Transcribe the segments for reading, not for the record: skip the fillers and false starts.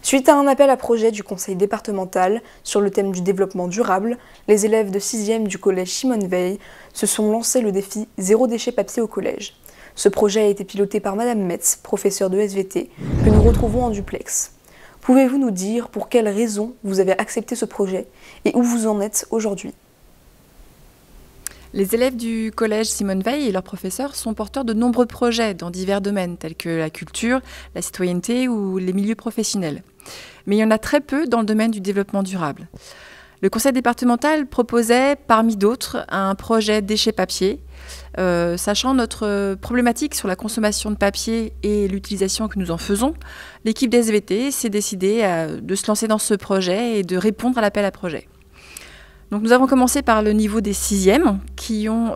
Suite à un appel à projet du conseil départemental sur le thème du développement durable, les élèves de 6e du collège Simone Veil se sont lancés le défi Zéro déchet papier au collège. Ce projet a été piloté par Madame Metz, professeure de SVT, que nous retrouvons en duplex. Pouvez-vous nous dire pour quelles raisons vous avez accepté ce projet et où vous en êtes aujourd'hui ? Les élèves du collège Simone Veil et leurs professeurs sont porteurs de nombreux projets dans divers domaines tels que la culture, la citoyenneté ou les milieux professionnels. Mais il y en a très peu dans le domaine du développement durable. Le conseil départemental proposait, parmi d'autres, un projet déchets papier. Sachant notre problématique sur la consommation de papier et l'utilisation que nous en faisons, l'équipe d'SVT s'est décidée de se lancer dans ce projet et de répondre à l'appel à projet. Donc nous avons commencé par le niveau des 6e qui ont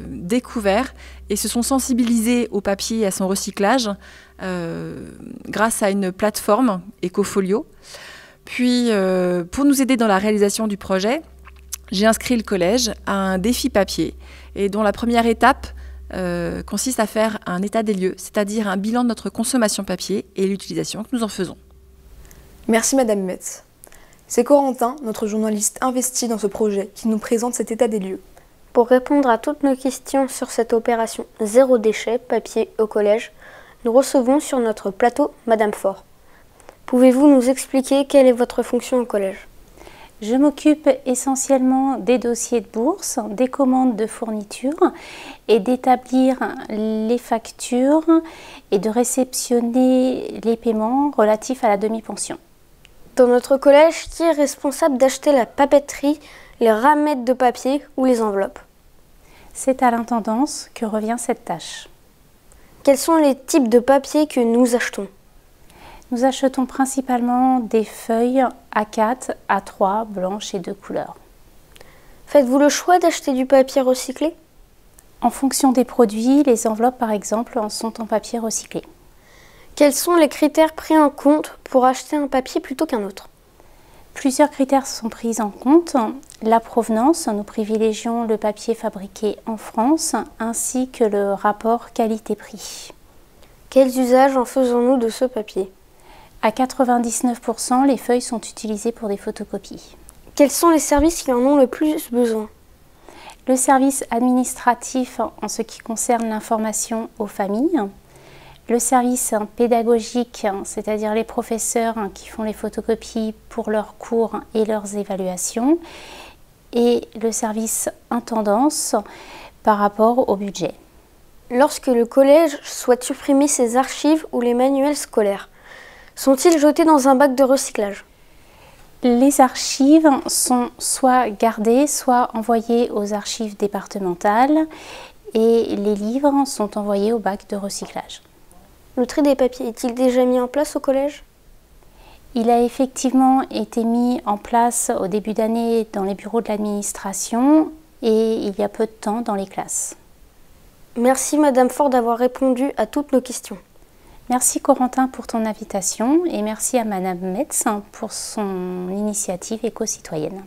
découvert et se sont sensibilisés au papier et à son recyclage grâce à une plateforme Ecofolio. Puis pour nous aider dans la réalisation du projet, j'ai inscrit le collège à un défi papier et dont la première étape consiste à faire un état des lieux, c'est-à-dire un bilan de notre consommation papier et l'utilisation que nous en faisons. Merci Madame Metz. C'est Corentin, notre journaliste investi dans ce projet, qui nous présente cet état des lieux. Pour répondre à toutes nos questions sur cette opération Zéro déchet papier au collège, nous recevons sur notre plateau Madame Faure. Pouvez-vous nous expliquer quelle est votre fonction au collège ? Je m'occupe essentiellement des dossiers de bourse, des commandes de fournitures et d'établir les factures et de réceptionner les paiements relatifs à la demi-pension. Dans notre collège, qui est responsable d'acheter la papeterie, les ramettes de papier ou les enveloppes ? C'est à l'intendance que revient cette tâche. Quels sont les types de papier que nous achetons ? Nous achetons principalement des feuilles A4, A3, blanches et de couleur. Faites-vous le choix d'acheter du papier recyclé ? En fonction des produits, les enveloppes par exemple sont en papier recyclé. Quels sont les critères pris en compte pour acheter un papier plutôt qu'un autre ? Plusieurs critères sont pris en compte. La provenance, nous privilégions le papier fabriqué en France, ainsi que le rapport qualité-prix. Quels usages en faisons-nous de ce papier ? À 99%, les feuilles sont utilisées pour des photocopies. Quels sont les services qui en ont le plus besoin ? Le service administratif en ce qui concerne l'information aux familles. Le service pédagogique, c'est-à-dire les professeurs qui font les photocopies pour leurs cours et leurs évaluations. Et le service intendance par rapport au budget. Lorsque le collège souhaite supprimer ses archives ou les manuels scolaires, sont-ils jetés dans un bac de recyclage ? Les archives sont soit gardées, soit envoyées aux archives départementales et les livres sont envoyés au bac de recyclage. Le tri des papiers est-il déjà mis en place au collège ? Il a effectivement été mis en place au début d'année dans les bureaux de l'administration et il y a peu de temps dans les classes. Merci Madame Faure d'avoir répondu à toutes nos questions. Merci Corentin pour ton invitation et merci à Madame Metz pour son initiative éco-citoyenne.